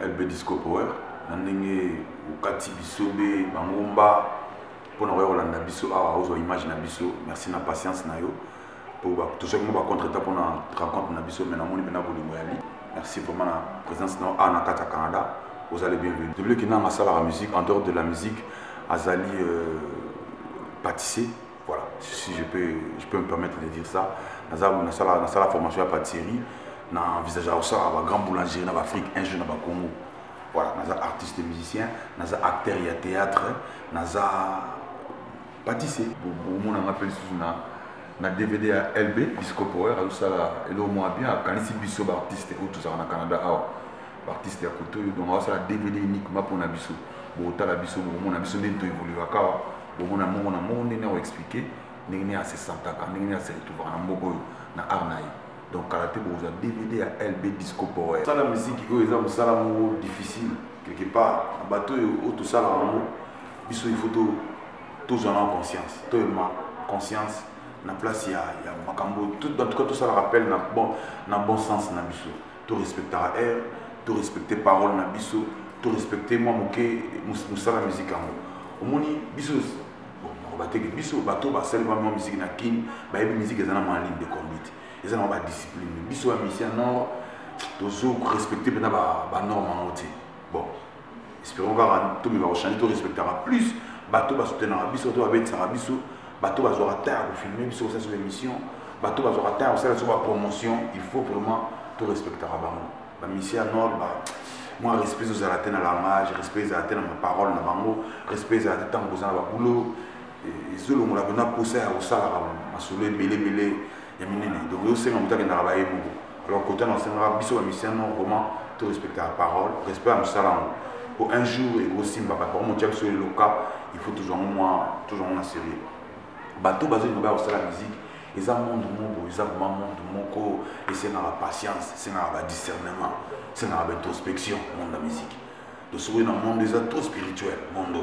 LB Disco Power nandenge ukati bisobe bangomba pona Rolanda biso awa ozo image na biso merci na patience na yo pour tout ce que moi contre-temps pour na rencontre na biso mais na moni bena bolingo yali merci vraiment la présence na na kata Canada vous allez bienvenue de qui na masala la musique en dehors de la musique azali pâtisser voilà si je peux me permettre de dire ça na sala formation à pâtisserie na envisage ça à grand boulangerie na Afrique un jour na Congo voilà naza artiste et musicien naza acteur et théâtre naza pâtisser bon on appelle ça na DVD à LB Disco Power à ça et le moins bien quand ici biso artiste ou tout ça na Canada artiste à côté donc ça la DVD uniquement pour na biso bon ta la biso bon na biso ndento évoluer ka bon na monde na expliquer ndenge à 60 ans ndenge à se retrouver na mboko na arnaï donc karaté vous a DVD à LB Disco Power ça la musique qui est ça la difficile quelque part bateau ou tout ça là biso il faut tous en conscience tout conscience na place il y a makambo tout en tout cas tout ça le rappelle na bon sens na biso tout respecter air tout respecter parole na biso tout respecter moi moké musala musique en omoni biso bon on va te que biso bateau ba sel vraiment musique na kin ba musique ezana en ligne de conduite ezana ba discipline biso mission non toujours respecter bena ba norme en ôté bon espérons que tout me va changer tout respectera plus bateau ba soutenir biso to ba betsa biso bateau va avoir terre pour filmer sur cette émission bateau va avoir terre sur la promotion il faut vraiment tout respecter à bango la mission nord moi respect aux alatés dans la langage respect aux alatés dans ma parole dans bango respect aux alatés dans la boulot et ce on l'a bien poussé à ça à soulever belé ya minene donc yo c'est mon temps dans la alors côté dans c'est un biso la mission non vraiment tout respecter la parole respect à salam pour un jour et aussi pour mon sur le local il faut toujours en sérieux bateau basé sur la musique ils ont monde ils ont monde moko et c'est dans la patience c'est dans le discernement c'est dans l'introspection monde de la musique de souvenir dans le monde des trop spirituel monde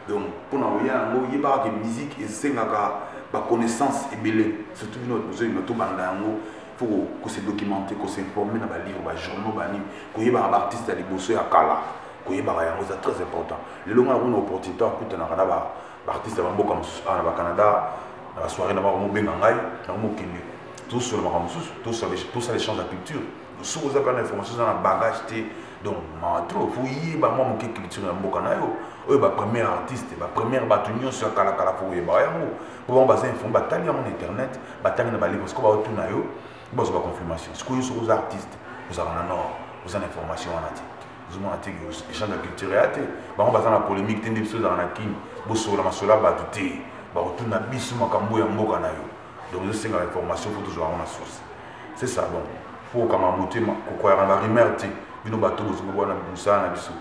donc pour nous il y a que musique et c'est la connaissance et belé surtout notre besoin notre banda faut que se documenter que s'informer dans les livres les journaux que y a artiste à libosser à kala que y a c'est très important les longs on a opportunité à écouter dans Canada artiste à Bambo comme au Canada dans la soirée d'abord on benga ngai dans mon kine tout sur le makamoussous tout ça l'échange de culture sous vous avez l'information dans la bagage donc trop faut y ba moi mon culture na mboka na yo ba premier artiste ba première batunyo sur kala faut y ba yango pour on baser info batali en internet batali na bali parce que ba tout na yo ba so ba confirmation ce que sur aux artistes vous avez un nord vous avez l'information en ati vous avez échange de culture et ati ba on baser la polémique tende biso dans la kin bo so la masola ba tuté ba tout na biso makambo ya mboka na yo donc je sais que l'information faut toujours avoir la source c'est ça bon faut quand même monter ko ya na rumeur ti bino bato bozo bona musana biso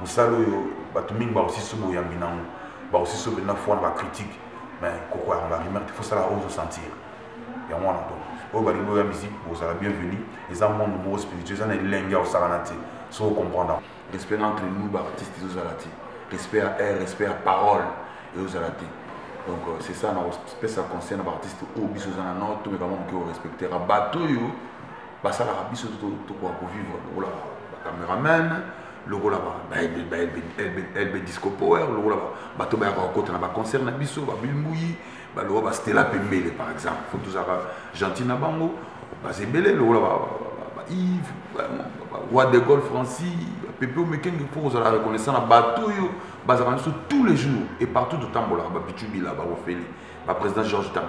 musalo yo bato mingi ba aussi subo ya binango ba aussi subo na foi na critique mais ko ya na rumeur il faut ça la ose sentir ya mwana donc au balingo ya musique vous allez bienvenue les amants de spirituel ça na lenga au saranati so comprendre respect entre nous ba artistes aux alati respect à air respect à parole et aux alati donc c'est ça na respect ça concerne artiste ou biso za na tout mais vraiment que respecter bateau yo ba ça la biso tout pour vivre le caméraman le rôle là LB Disco Power le rôle là bateau ba côté na ba concert na biso ba bilmouyi ba le ba Stella Pembele par exemple faut tous avoir gentil na bango ba zebele le rôle là Yves Roi de Gaulle Francis Pépé Mekeng il faut la reconnaissance na bateau yo ba za tous les jours et partout de Tambola ba Bitubi là ba Ofeli ba président Georges Tam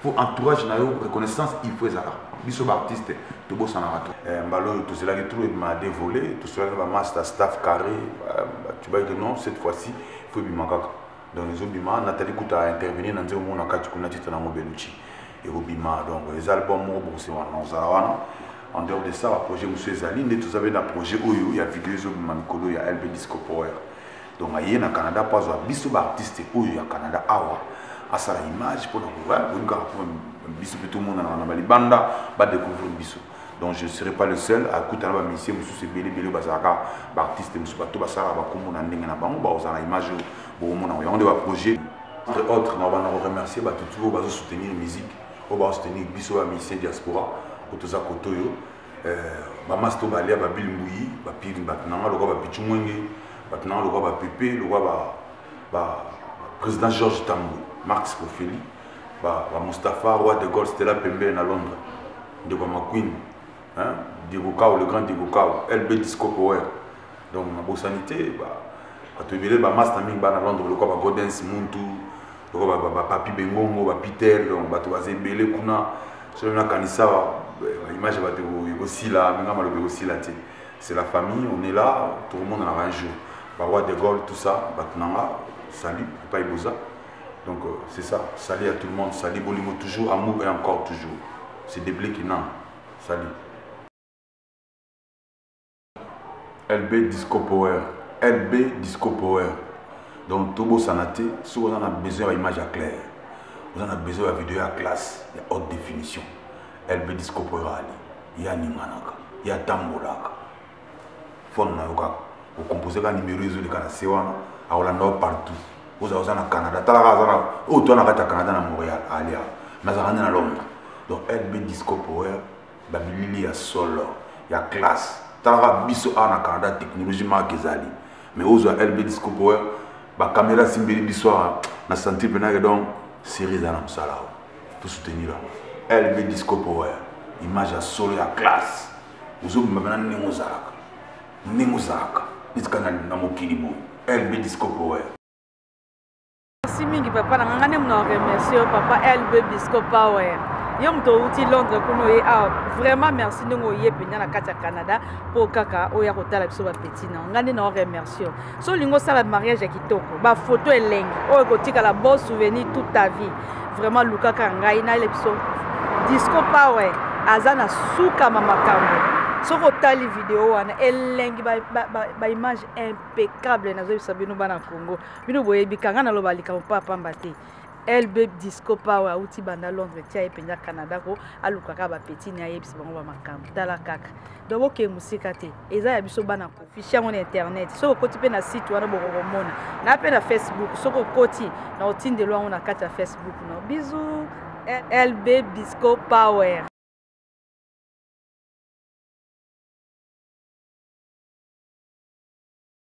pour entourage na yo reconnaissance il faut ça biso artiste to bossa na rato mbalo tout cela qui trouve m'a dévolé tout cela va master staff carré tu vas dire non cette fois-ci il faut bimaka dans les obima Nathalie Kouta a intervenir dans nzeo mona kati kuna titre na Mobeluchi et obima donc les albums mo bossé wana ozalawana en dehors de ça le projet monsieur Zali ne tout savez dans projet oyo il y a vidéo zo manikolo ya LB Disco Power donc aye na Canada pas zo biso ba artiste oyo ya Canada awa à ça image pour nous voir pour biso tout le monde na balibanda ba découvrir biso donc je ne serai pas le seul à écouter la mission monsieur c'est belé bazaka ba artiste monsieur bato ba sala ba kombo na ndenge na bango ba osala image bo mona on va projet entre autres on va remercier ba tout ba soutenir musique on va soutenir biso ba mission diaspora pour tout ça kotoyo Masto Balia, Babil Mouyi, Bapil Batnanga, le roi Bapichumwenge, Batnanga, le roi Bapépé, le roi président Georges Tambou, Marx Kofeli, Mustapha, roi de Gaulle, Stella Pembe à Londres, de McQueen, Diego Kao, le grand Diego Kao, LB Disco Power. Donc, ma beau sanité, tu veux dire, Master Ming à Londres, le roi Godens Muntu, le roi Papi Bengongo, Peter, donc, tu vas se belé, Kuna, je vais Kanissa, l'image va aussi là, c'est la famille, on est là, tout le monde en a un jour. Roi de Gaulle, tout ça, Batnanga, salut, Papa Iboza. Donc c'est ça, salut à tout le monde, salut Bolimo toujours, amour et encore toujours. C'est des blés qui n'ont, salut. LB Disco Power, LB Disco Power. Donc tout beau sanaté, si vous en avez besoin d'image à clair, vous en avez besoin de vidéo à classe, il y a haute définition. LB Disco Power, il y a Nimanaka, il y a Tambolaka. Fon vous composez un numéro de Kanasewana, à Orlando partout. Vous avez au Canada, au Canada, à Montréal, à Alia, mais à Londres. Donc LB Disco Power, il y a solo, il y a classe. Tara biso à Canada, technologie marquezali. Mais aux LB Disco Power, la caméra simbeli biso na santé penage donc série dans la salle pour soutenir LB Disco Power, image à solo, il y a classe. Vous avez maintenant Nemozaka. LB Disco Power. Merci mingi papa, na ngane mna remercier papa LB Disco Power. Yom to uti Londres kuno ye vraiment merci ndongo ye penya na kati ya Canada pour kaka oya kotala biso ba petit na ngane na remercier. So lingo sala mariage ya kitoko, ba photo elengi, oyo kotika la beau souvenir toute ta vie. Vraiment lukaka ngai na lepso Disco Power azana suka mamakambo. Si vous avez une vidéo, une image impeccable dans le Congo. Vous voyez LB Disco Power outi banda Londres tia epenya Canada ko alukaka ba petit na yebisi bango ba makambo tala kaka donc ke musika te eza ya biso bana ko fichier mon internet so ko ti pe na site wana boko mona na pe na Facebook so ko koti na otinde lo na kati ya Facebook no bisous LB Disco Power.